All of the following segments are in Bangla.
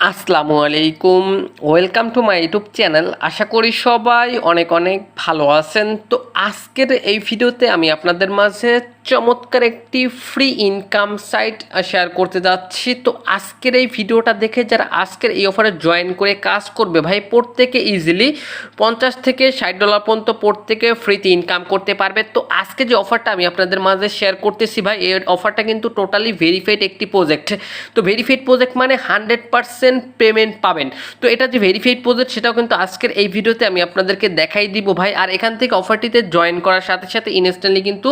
আসসালামু আলাইকুম, welcome to my YouTube channel. আশা করি সবাই অনেক অনেক ভালো আছেন। তো আজকের এই ভিডিওতে আমি আপনাদের মাঝে চমৎকার একটি ফ্রি ইনকাম সাইট শেয়ার করতে যাচ্ছি। তো আজকের এই ভিডিওটা দেখে যারা আজকের এই অফারে জয়েন করে কাজ করবে ভাই, প্রত্যেকে ইজিলি $50 থেকে $60 পর্যন্ত প্রত্যেকে ফ্রিতে ইনকাম করতে পারবে। তো আজকে যে অফারটা আমি আপনাদের মাঝে শেয়ার করতেছি ভাই, এই অফারটা কিন্তু টোটালি ভেরিফাইড একটি প্রজেক্ট। তো ভেরিফাইড প্রজেক্ট মানে 100% পেমেন্ট পাবেন। তো এটা যে ভেরিফাইড প্রজেক্ট সেটাও কিন্তু আজকের এই ভিডিওতে আমি আপনাদেরকে দেখাই দিব ভাই। আর এখান থেকে অফারটিতে জয়েন করার সাথে সাথে ইনস্ট্যান্টলি কিন্তু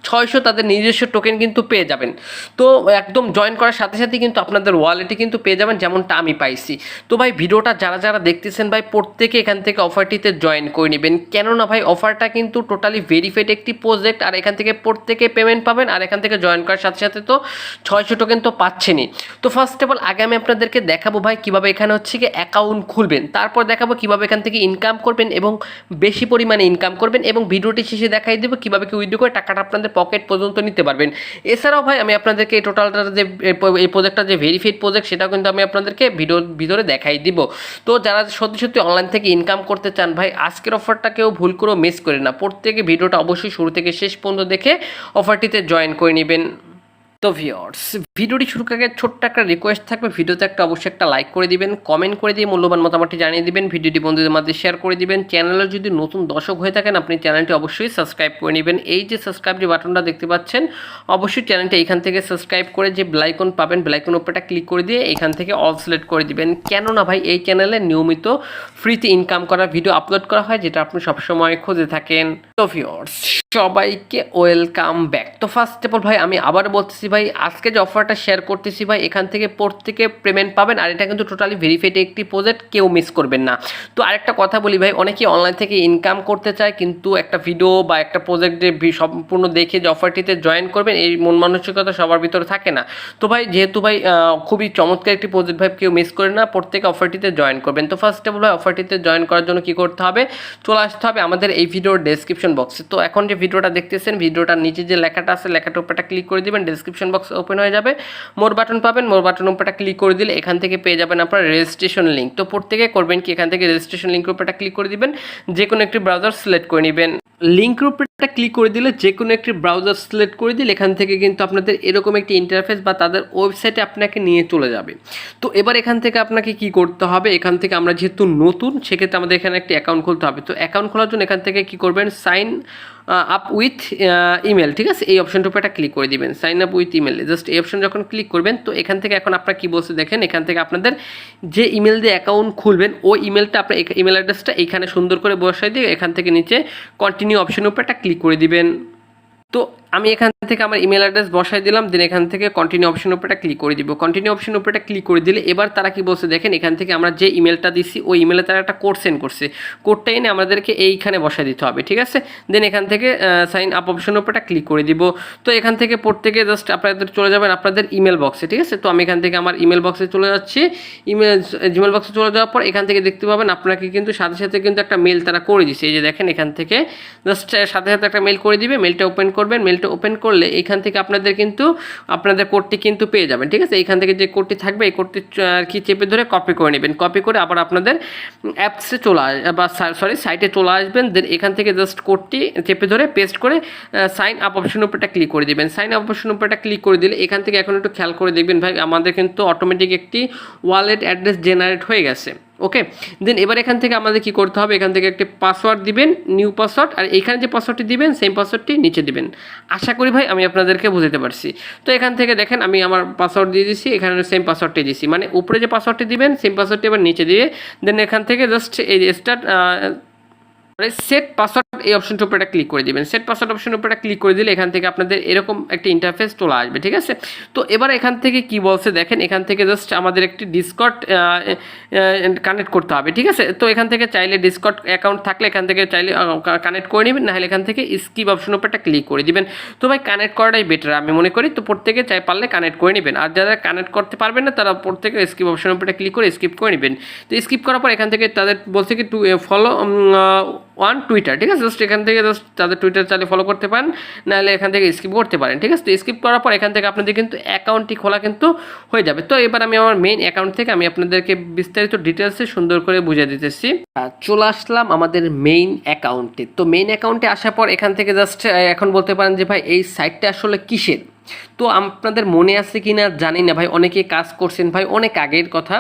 600 তাদের নিজস্ব টোকেন কিন্তু পেয়ে যাবেন। তো একদম জয়েন করার সাথে সাথে কিন্তু আপনাদের ওয়ালেটে কিন্তু পেয়ে যাবেন, যেমনটা আমি পাইছি। তো ভাই ভিডিওটা যারা যারা দেখতেছেন ভাই, প্রত্যেকে এখান থেকে অফারটিতে জয়েন করে নেবেন, কেননা ভাই অফারটা কিন্তু টোটালি ভেরিফাইড একটি প্রজেক্ট। আর এখান থেকে প্রত্যেকে পেমেন্ট পাবেন, আর এখান থেকে জয়েন করার সাথে সাথে তো 600 টোকেন তো পাচ্ছেনই। তো ফার্স্ট অফ অল আগে আমি আপনাদেরকে দেখাবো ভাই কীভাবে এখানে হচ্ছে কি অ্যাকাউন্ট খুলবেন, তারপর দেখাবো কীভাবে এখান থেকে ইনকাম করবেন এবং বেশি পরিমাণে ইনকাম করবেন, এবং ভিডিওটি শেষে দেখাই দেবো কীভাবে কি উইথড্র করে টাকাটা আপনাদের পকেট পর্যন্ত নিতে পারবেন। এছাড়াও ভাই আমি আপনাদেরকে এই টোটালটা যে এই প্রজেক্টটা যে ভেরিফাইড প্রজেক্ট সেটাও কিন্তু আমি আপনাদেরকে ভিডিওর ভিতরে দেখাই দিব। তো যারা সত্যি সত্যি অনলাইন থেকে ইনকাম করতে চান ভাই, আজকের অফারটা কেউ ভুল করেও মিস করে না, প্রত্যেকে ভিডিওটা অবশ্যই শুরু থেকে শেষ পর্যন্ত দেখে অফারটিতে জয়েন করে নেবেন। তো ভিউয়ার্স, ভিডিওটি শুরু করার আগে ছোট্ট একটা রিকোয়েস্ট থাকবে, ভিডিওতে অবশ্যই একটা লাইক করে দিবেন, কমেন্ট করে দিয়ে মূল্যবান মতামতটি জানিয়ে দিবেন, ভিডিওটি বন্ধুদের মধ্যে শেয়ার করে দিবেন। চ্যানেলে যদি নতুন দর্শক হয়ে থাকেন আপনি চ্যানেলটি অবশ্যই সাবস্ক্রাইব করে নেবেন। এই যে সাবস্ক্রাইব যে বাটনটা দেখতে পাচ্ছেন, অবশ্যই চ্যানেলটি এইখান থেকে সাবস্ক্রাইব করে যে বেল আইকন পাবেন, বেল আইকন উপরটা ক্লিক করে দিয়ে এখান থেকে অল সিলেক্ট করে দিবেন, কেননা ভাই এই চ্যানেলে নিয়মিত ফ্রিতে ইনকাম করার ভিডিও আপলোড করা হয়, যেটা আপনি সবসময় খুঁজে থাকেন। তো ভিউয়ার্স, সবাইকে ওয়েলকাম ব্যাক। তো ফার্স্ট অফ অল ভাই আমি আবার বলতেছি ভাই, আজকে যে অফারটা শেয়ার করতেছি ভাই, এখান থেকে প্রত্যেকে পেমেন্ট পাবেন, আর এটা কিন্তু টোটালি ভেরিফাইড একটি প্রজেক্ট, কেউ মিস করবেন না। তো আরেকটা কথা বলি ভাই, অনেকেই অনলাইন থেকে ইনকাম করতে চায় কিন্তু একটা ভিডিও বা একটা প্রজেক্ট যে সম্পূর্ণ দেখে যে অফারটিতে জয়েন করবেন এই মন মানসিকতা সবার ভিতরে থাকে না। তো ভাই যেহেতু ভাই খুবই চমৎকার একটি প্রজেক্ট ভাই, কেউ মিস করে না, প্রত্যেকে অফারটিতে জয়েন করবেন। তো ফার্স্ট অফ অল ভাই অফারটিতে জয়েন করার জন্য কী করতে হবে, চলে আসতে হবে আমাদের এই ভিডিওর ডেসক্রিপশন বক্সে। তো এখন যে ভিডিওটা দেখতেছেন, ভিডিওটার নিচে যে লেখাটা আছে লেখাটার উপরটা ক্লিক করে দিবেন, ডেসক্রিপশন বক্স ওপেন হয়ে যাবে, মোর বাটন পাবেন, মোর বাটন উপরটা ক্লিক করে দিলে এখান থেকে পেয়ে যাবেন আপনার রেজিস্ট্রেশন লিঙ্ক। তো প্রত্যেকে করবেন কি, এখান থেকে রেজিস্ট্রেশন লিঙ্কের উপরটা ক্লিক করে দিবেন, যে কোনো একটি ব্রাউজার সিলেক্ট করে নেবেন। লিঙ্কের উপরটা ক্লিক করে দিলে যে কোনো একটি ব্রাউজার সিলেক্ট করে দিলে এখান থেকে কিন্তু আপনাদের এরকম একটি ইন্টারফেস বা তাদের ওয়েবসাইটে আপনাকে নিয়ে চলে যাবে। তো এবার এখান থেকে আপনাকে কি করতে হবে, এখান থেকে আমরা যেহেতু নতুন সেক্ষেত্রে আমাদের এখানে একটি অ্যাকাউন্ট খুলতে হবে। তো অ্যাকাউন্ট খোলার জন্য এখান থেকে কি করবেন, সাইন আপ উইথ ইমেল, ঠিক আছে, এই অপশনটার উপর একটা ক্লিক করে দিবেন, sign up with email. Just এই অপশন যখন ক্লিক করবেন তো এখান থেকে এখন আপনারা কী বলছে দেখেন, এখান থেকে আপনাদের যে ইমেল দিয়ে অ্যাকাউন্ট খুলবেন ওই ইমেলটা আপনার ইমেল অ্যাড্রেসটা এখানে সুন্দর করে বসাই দিয়ে এখান থেকে নিচে কন্টিনিউ অপশনের উপর একটা ক্লিক করে দিবেন। তো আমি এখান থেকে আমার ইমেল অ্যাড্রেস বসাই দিলাম, দেন এখান থেকে কন্টিনিউ অপশনের উপরটা ক্লিক করে দিব। কন্টিনিউ অপশনের উপরটা ক্লিক করে দিলে এবার তারা কি বলছে দেখেন, এখান থেকে আমরা যে ইমেলটা দিছি ওই ইমেলে তারা একটা কোড সেন্ড করছে, কোডটা এনে আমাদেরকে এইখানে বসাই দিতে হবে, ঠিক আছে। দেন এখান থেকে সাইন আপ অপশনের উপরটা ক্লিক করে দিব। তো এখান থেকে প্রত্যেকে জাস্ট আপনাদের চলে যাবেন আপনাদের ইমেল বক্সে, ঠিক আছে। তো আমি এখান থেকে আমার ইমেল বক্সে চলে যাচ্ছি, জিমেল বক্সে চলে যাওয়ার পর এখান থেকে দেখতে পাবেন আপনাকে কিন্তু সাথে সাথে কিন্তু একটা মেল তারা করে দিচ্ছে, এই যে দেখেন এখান থেকে জাস্ট সাথে সাথে একটা মেল করে দিবে, মেলটা ওপেন করবেন, মেলটা ওপেন করলে এখান থেকে আপনাদের কিন্তু আপনাদের কোডটি কিন্তু পেয়ে যাবেন, ঠিক আছে। এখান থেকে যে কোডটি থাকবে এই কোডটি আর কি চেপে ধরে কপি করে নেবেন, কপি করে আবার আপনাদের অ্যাপসে চলে বা সাইটে চলে আসবেন। দেন এখান থেকে জাস্ট কোডটি চেপে ধরে পেস্ট করে সাইন আপ অপশনের উপরটা ক্লিক করে দেবেন। সাইন আপ অপশনের উপরটা ক্লিক করে দিলে এখান থেকে এখন একটু খেয়াল করে দেখবেন ভাই, আমাদের কিন্তু অটোমেটিক একটি ওয়ালেট অ্যাড্রেস জেনারেট হয়ে গেছে, ওকে। দেন এবার এখান থেকে আমাদের কি করতে হবে, এখান থেকে একটি পাসওয়ার্ড দিবেন, নিউ পাসওয়ার্ড, আর এখানে যে পাসওয়ার্ডটি দিবেন সেম পাসওয়ার্ডটি নিচে দিবেন। আশা করি ভাই আমি আপনাদেরকে বুঝতে পারছি। তো এখান থেকে দেখেন আমি আমার পাসওয়ার্ড দিয়ে দিচ্ছি, এখানে সেম পাসওয়ার্ডটি দিচ্ছি, মানে উপরে যে পাসওয়ার্ডটি দিবেন সেম পাসওয়ার্ডটি এবার নিচে দিয়ে দেন এখান থেকে জাস্ট এই স্টার্ট সেট পাসওয়ার্ড এই অপশনটার উপর একটা ক্লিক করে দিবেন। সেট পাসওয়ার্ড অপশনের উপর একটা ক্লিক করে দিলে এখান থেকে আপনাদের এরকম একটা ইন্টারফেস চলে আসবে, ঠিক আছে। তো এবার এখান থেকে কি বলছে দেখেন, এখান থেকে জাস্ট আমাদের একটি ডিসকর্ড কানেক্ট করতে হবে, ঠিক আছে। তো এখান থেকে চাইলে ডিসকর্ড অ্যাকাউন্ট থাকলে এখান থেকে চাইলে কানেক্ট করে নেবেন, নাহলে এখান থেকে স্কিপ অপশনের উপর একটা ক্লিক করে দিবেন। তো ভাই কানেক্ট করাটাই বেটার আমি মনে করি, তো প্রত্যেকে চাই পারলে কানেক্ট করে নেবেন, আর যারা কানেক্ট করতে পারবেন না তারা প্রত্যেকে স্কিপ অপশনের উপর ক্লিক করে স্কিপ করে নেবেন। তো স্কিপ করার পর এখান থেকে তাদের বলছে কি টু ফলো অন টুইটার, ঠিক আছে। জাস্ট এখান থেকে জাস্ট তাদের টুইটার চালিয়ে ফলো করতে পারেন, নাহলে এখান থেকে স্কিপ করতে পারেন, ঠিক আছে। তো স্কিপ করার পর এখান থেকে আপনাদের কিন্তু অ্যাকাউন্টটি খোলা কিন্তু হয়ে যাবে। তো এবার আমি আমার মেইন অ্যাকাউন্ট থেকে আমি আপনাদেরকে বিস্তারিত ডিটেলসে সুন্দর করে বুঝিয়ে দিতেছি। চলে আসলাম আমাদের মেইন অ্যাকাউন্টে। তো মেইন অ্যাকাউন্টে আসার পর এখান থেকে জাস্ট এখন বলতে পারেন যে ভাই এই সাইটটা আসলে কিসের। তো আপনাদের মনে আছে কি না জানি না ভাই, অনেকে কাজ করছেন ভাই অনেক আগের কথা।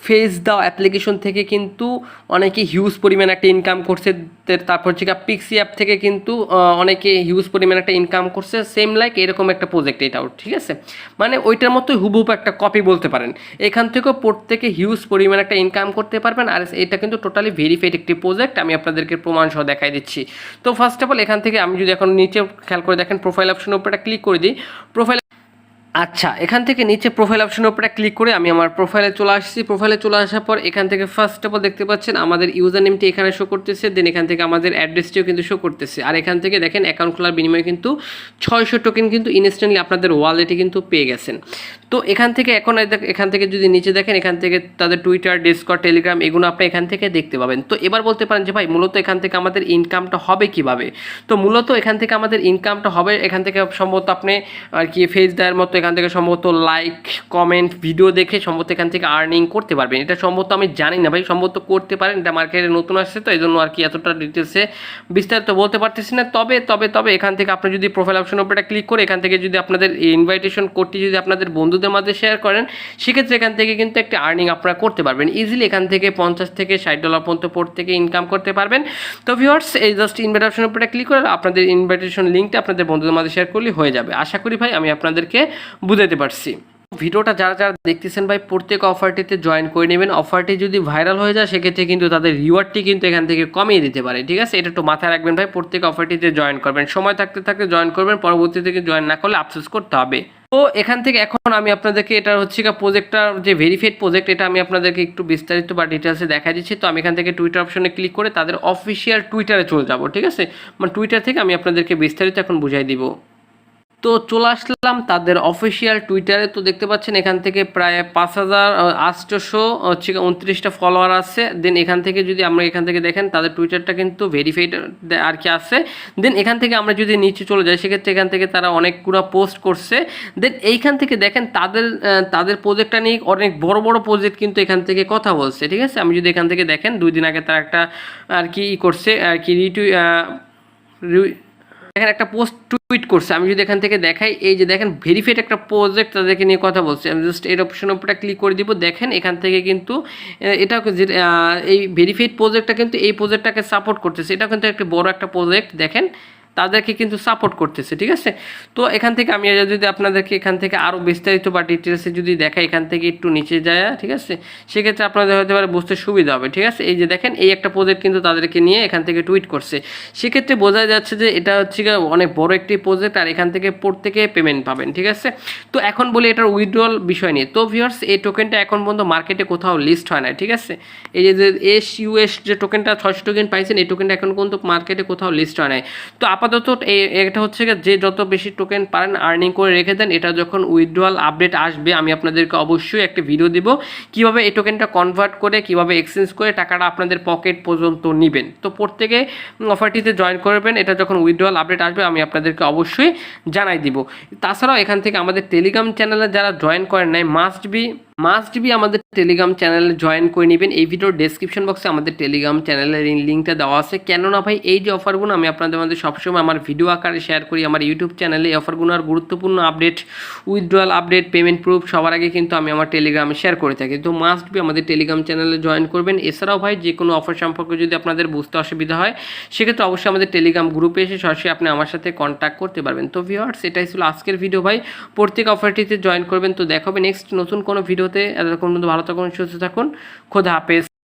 ফেস দাও অ্যাপ্লিকেশন থেকে কিন্তু অনেকে হিউজ পরিমাণ একটা ইনকাম করছে। তারপর হচ্ছে পিক্সি অ্যাপ থেকে কিন্তু অনেকে হিউজ পরিমাণ একটা ইনকাম করছে, সেম লাইক এরকম একটা প্রজেক্ট এটাও, ঠিক আছে। মানে ওইটার মতোই হুবহুব একটা কপি বলতে পারেন। এখান থেকেও প্রত্যেকে হিউজ পরিমাণ একটা ইনকাম করতে পারবেন। আর এটা কিন্তু টোটালি ভেরিফাইড একটি প্রজেক্ট, আমি আপনাদেরকে প্রমাণ সহ দেখাই দিচ্ছি। তো ফার্স্ট অফ অল এখান থেকে আমি যদি এখন নিচে খেয়াল করে দেখেন প্রোফাইল অপশনের উপর একটা ক্লিক করে দিই। প্রোফাইল আচ্ছা, এখান থেকে নিচে প্রোফাইল অপশনের উপরে ক্লিক করে আমি আমার প্রোফাইলে চলে আসছি। প্রোফাইলে চলে আসার পর এখান থেকে ফার্স্ট অফ অল দেখতে পাচ্ছেন আমাদের ইউজার নেমটি এখানে শো করতেছে, দেন এখান থেকে আমাদের অ্যাড্রেসটিও কিন্তু শো করতেছে। আর এখান থেকে দেখেন অ্যাকাউন্ট খোলার বিনিময়ে কিন্তু 600 টোকেন কিন্তু ইনস্ট্যান্টলি আপনাদের ওয়ালেটে কিন্তু পেয়ে গেছেন। তো এখান থেকে এখান থেকে যদি নিচে দেখেন এখান থেকে তাদের টুইটার, ডিসকর্ড, টেলিগ্রাম এগুলো আপনি এখান থেকে দেখতে পাবেন। তো এবার বলতে পারেন যে ভাই মূলত এখান থেকে আমাদের ইনকামটা হবে কিভাবে। তো মূলত এখান থেকে আমাদের ইনকামটা হবে এখান থেকে সম্ভবত আপনি আর কি ফেস দেওয়ার মতো এখান থেকে সম্ভবত লাইক, কমেন্ট, ভিডিও দেখে সম্ভবত এখান থেকে আর্নিং করতে পারবেন। এটা সম্ভবত আমি জানি না ভাই, সম্ভবত করতে পারেন, এটা মার্কেটে নতুন আসছে তো এই জন্য আর কি এতটা ডিটেলসে বিস্তারিত বলতে পারতেছি না। তবে এখান থেকে আপনি যদি প্রোফাইল অপশনের উপরে ক্লিক করে এখান থেকে যদি আপনাদের ইনভাইটেশন কোডটি যদি আপনাদের বন্ধুদের মাঝে শেয়ার করেন, সেক্ষেত্রে এখান থেকে কিন্তু একটা আর্নিং আপনারা করতে পারবেন ইজিলি। এখান থেকে $50 থেকে $60 পর্যন্ত প্রত্যেকে ইনকাম করতে পারবেন। তো ভিউয়ার্স, এই জাস্ট ইনভাইট অপশনের উপরে ক্লিক করে আপনাদের ইনভাইটেশন লিঙ্কটা আপনাদের বন্ধুদের মাঝে শেয়ার করলে হয়ে যাবে। আশা করি ভাই আমি আপনাদেরকে বুঝাতে পারছি। ভিডিওটা যারা যারা দেখতেছেন ভাই প্রত্যেক অফারটিতে জয়েন করে নেবেন। অফারটি যদি ভাইরাল হয়ে যায় সেক্ষেত্রে কিন্তু তাদের রিওয়ার্ডটি কিন্তু এখান থেকে কমিয়ে দিতে পারে, ঠিক আছে। এটা একটু মাথায় রাখবেন ভাই, প্রত্যেক অফারটিতে জয়েন করবেন, সময় থাকতে থাকতে জয়েন করবেন, পরবর্তী থেকে জয়েন না করলে আফসোস করতে হবে। তো এখান থেকে এখন আমি আপনাদেরকে এটা হচ্ছে প্রজেক্টটা যে ভেরিফাইড প্রজেক্ট এটা আমি আপনাদেরকে একটু বিস্তারিত বা ডিটেলসে দেখা দিচ্ছি। তো আমি এখান থেকে টুইটার অপশনে ক্লিক করে তাদের অফিসিয়াল টুইটারে চলে যাব, ঠিক আছে। মানে টুইটার থেকে আমি আপনাদেরকে বিস্তারিত এখন বুঝাই দিব। তো চলে আসলাম তাদের অফিসিয়াল টুইটারে। তো দেখতে পাচ্ছেন এখান থেকে প্রায় 5829টা ফলোয়ার আছে। দেন এখান থেকে যদি আমরা এখান থেকে দেখেন তাদের টুইটারটা কিন্তু ভেরিফাইড আর কি আছে। দেন এখান থেকে আমরা যদি নিচে চলে যাই সেক্ষেত্রে এখান থেকে তারা অনেকগুলো পোস্ট করছে। দেন এইখান থেকে দেখেন তাদের প্রজেক্টটা নিয়ে অনেক বড় বড় প্রজেক্ট কিন্তু এখান থেকে কথা বলছে, ঠিক আছে। আমি যদি এখান থেকে দেখেন 2 দিন আগে তারা একটা আর কি করছে আর কি দেখেন একটা পোস্ট টুইট করছে। আমি যদি এখান থেকে দেখাই, এই যে দেখেন ভেরিফাইড একটা প্রজেক্ট তাদেরকে নিয়ে কথা বলছে। আমি জাস্ট এই অপশনের উপরে ক্লিক করে দিব। দেখেন এখান থেকে কিন্তু এটা এই ভেরিফাইড প্রজেক্টটা কিন্তু এই প্রজেক্টটাকে সাপোর্ট করতেছে। এটা কিন্তু একটা বড় একটা প্রজেক্ট, দেখেন তাদেরকে কিন্তু সাপোর্ট করতেছে, ঠিক আছে। তো এখান থেকে আমি যদি আপনাদেরকে এখান থেকে আরও বিস্তারিত বা ডিটেলসে যদি দেখাই এখান থেকে একটু নিচে যায়, ঠিক আছে, সেক্ষেত্রে আপনাদের হতে পারে বুঝতে সুবিধা হবে, ঠিক আছে। এই যে দেখেন এই একটা প্রজেক্ট কিন্তু তাদেরকে নিয়ে এখান থেকে টুইট করছে, সেক্ষেত্রে বোঝা যাচ্ছে যে এটা হচ্ছে অনেক বড় একটি প্রজেক্ট আর এখান থেকে প্রত্যেকে পেমেন্ট পাবেন, ঠিক আছে। তো এখন বলি এটার উইথড্রল বিষয় নিয়ে। তো ভিউয়ার্স, এই টোকেনটা এখন পর্যন্ত মার্কেটে কোথাও লিস্ট হয় না, ঠিক আছে। এই যে SUS যে টোকেনটা 600 টোকেন পাইছেন, এই টোকেনটা এখন পর্যন্ত মার্কেটে কোথাও লিস্ট হয় নাই। তো আপাতত এটা হচ্ছে যে যত বেশি টোকেন পারেন আর্নিং করে রেখে দেন। এটা যখন উইথড্রয়াল আপডেট আসবে আমি আপনাদেরকে অবশ্যই একটা ভিডিও দিব কিভাবে এই টোকেনটা কনভার্ট করে কিভাবে এক্সচেঞ্জ করে টাকাটা আপনাদের পকেট পর্যন্ত নেবেন। তো প্রত্যেকে অফারটিতে জয়েন করবেন, এটা যখন উইথড্রয়াল আপডেট আসবে আমি আপনাদেরকে অবশ্যই জানাই দিব। তাছাড়াও এখান থেকে আমাদের টেলিগ্রাম চ্যানেলে যারা জয়েন করেন নাই মাস্ট বি আমাদের টেলিগ্রাম চ্যানেলে জয়েন করে নেবেন। এই ভিডিওর ডেসক্রিপশন বক্সে আমাদের টেলিগ্রাম চ্যানেলের লিঙ্কটা দেওয়া আছে। কেননা ভাই এই যে অফারগুলো আমি আপনাদের মধ্যে সবসময় আমার ভিডিও আকারে শেয়ার করি আমার ইউটিউব চ্যানেলে, এই অফারগুলোর গুরুত্বপূর্ণ update, withdrawal update, payment proof সবার আগে কিন্তু আমি আমার টেলিগ্রামে শেয়ার করে থাকি। তো মাস্ট বি আমাদের টেলিগ্রাম চ্যানেলে জয়েন করবেন। এছাড়াও ভাই যে কোনো অফার সম্পর্কে যদি আপনাদের বুঝতে অসুবিধা হয় সেক্ষেত্রে অবশ্যই আমাদের টেলিগ্রাম গ্রুপে এসে সরাসরি আপনি আমার সাথে কন্ট্যাক্ট করতে পারবেন। তো ভিউয়ার্স, এটাই ছিল আজকের ভিডিও ভাই, প্রত্যেক অফারটিতে জয়েন করবেন। তো দেখা হবে নেক্সট নতুন কোনো ভিডিওতে। এতক্ষণ পর্যন্ত ভালো থাকুন, সুস্থ থাকুন, খোদা হাফেজ।